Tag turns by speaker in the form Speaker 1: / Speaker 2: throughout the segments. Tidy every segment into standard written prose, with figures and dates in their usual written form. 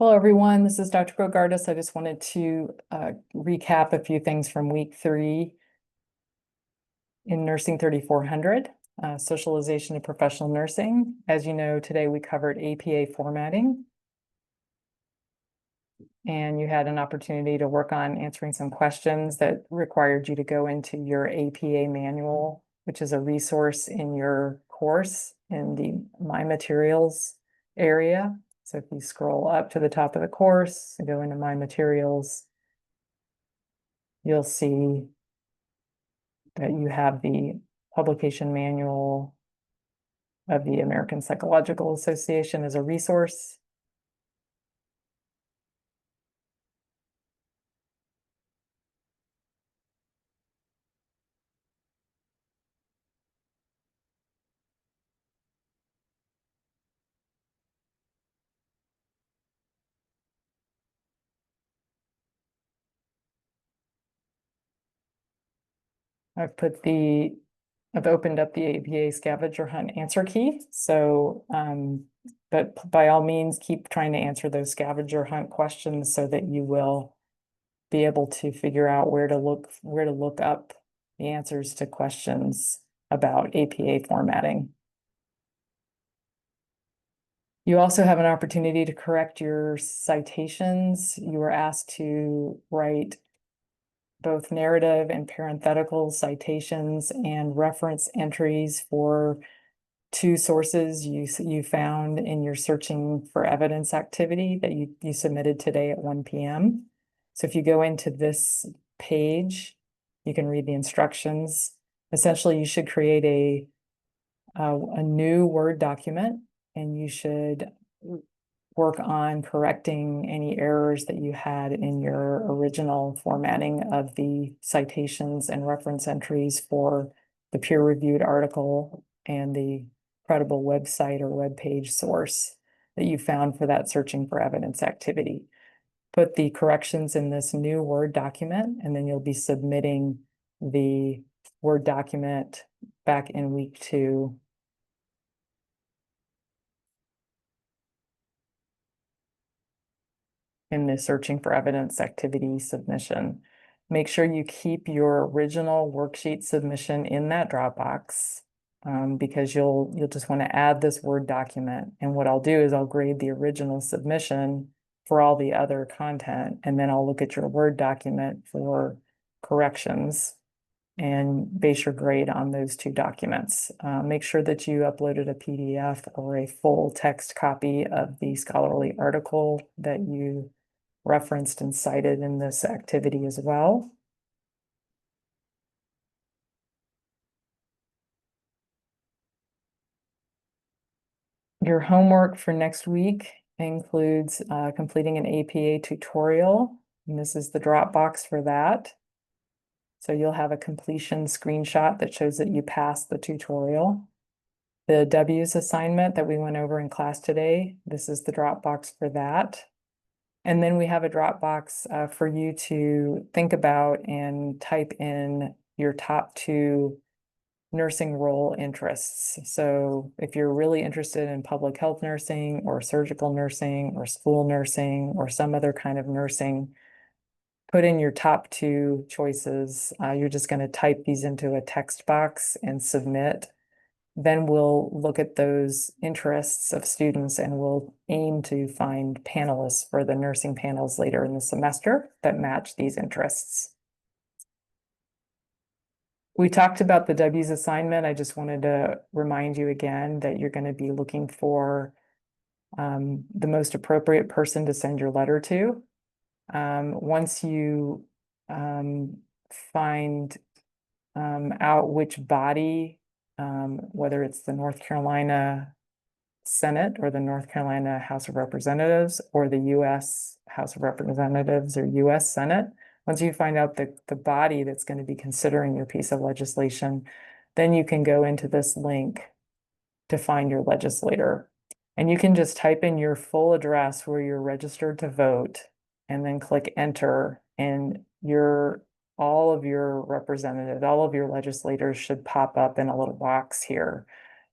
Speaker 1: Hello, everyone. This is Dr. Gogardis. I just wanted to recap a few things from week 3 in Nursing 3400, Socialization of Professional Nursing. As you know, today we covered APA formatting. And you had an opportunity to work on answering some questions that required you to go into your APA manual, which is a resource in your course in the My Materials area. So if you scroll up to the top of the course and go into My Materials, you'll see that you have the publication manual of the American Psychological Association as a resource. I've opened up the APA scavenger hunt answer key. So, but by all means, keep trying to answer those scavenger hunt questions so that you will be able to figure out where to look up the answers to questions about APA formatting. You also have an opportunity to correct your citations. You were asked to write both narrative and parenthetical citations and reference entries for 2 sources you found in your searching for evidence activity that you submitted today at 1 p.m. So if you go into this page, you can read the instructions. Essentially, you should create a new Word document, and you should work on correcting any errors that you had in your original formatting of the citations and reference entries for the peer-reviewed article and the credible website or web page source that you found for that searching for evidence activity. Put the corrections in this new Word document, and then you'll be submitting the Word document back in week 2 in the searching for evidence activity submission. Make sure you keep your original worksheet submission in that Dropbox because you'll just want to add this Word document. And what I'll do is I'll grade the original submission for all the other content, and then I'll look at your Word document for corrections and base your grade on those 2 documents. Make sure that you uploaded a PDF or a full text copy of the scholarly article that you referenced and cited in this activity as well. Your homework for next week includes completing an APA tutorial, and this is the Dropbox for that. So you'll have a completion screenshot that shows that you passed the tutorial. The W's assignment that we went over in class today, this is the Dropbox for that. And then we have a Dropbox for you to think about and type in your top 2 nursing role interests. So if you're really interested in public health nursing or surgical nursing or school nursing or some other kind of nursing, put in your top 2 choices. You're just going to type these into a text box and submit. Then we'll look at those interests of students and we'll aim to find panelists for the nursing panels later in the semester that match these interests. We talked about the W's assignment. I just wanted to remind you again that you're going to be looking for the most appropriate person to send your letter to. Once you find out which body, whether it's the North Carolina Senate or the North Carolina House of Representatives or the U.S. House of Representatives or U.S. Senate, once you find out the body that's going to be considering your piece of legislation, then you can go into this link to find your legislator. And you can just type in your full address where you're registered to vote and then click enter, and all of your representatives, all of your legislators should pop up in a little box here.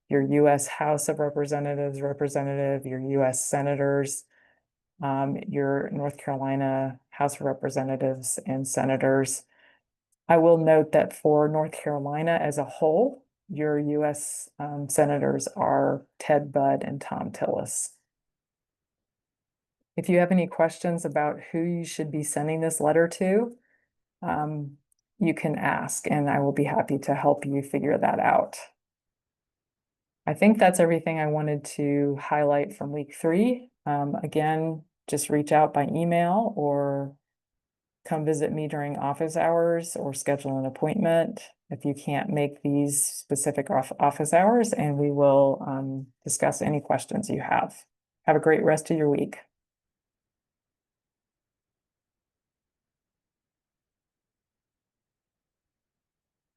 Speaker 1: Your U.S. House of Representatives representative, your U.S. senators, your North Carolina House of Representatives and Senators. I will note that for North Carolina as a whole, your US senators are Ted Budd and Tom Tillis. If you have any questions about who you should be sending this letter to, you can ask, and I will be happy to help you figure that out. I think that's everything I wanted to highlight from week 3. Again, just reach out by email or come visit me during office hours or schedule an appointment if you can't make these specific office hours, and we will discuss any questions you have. Have a great rest of your week.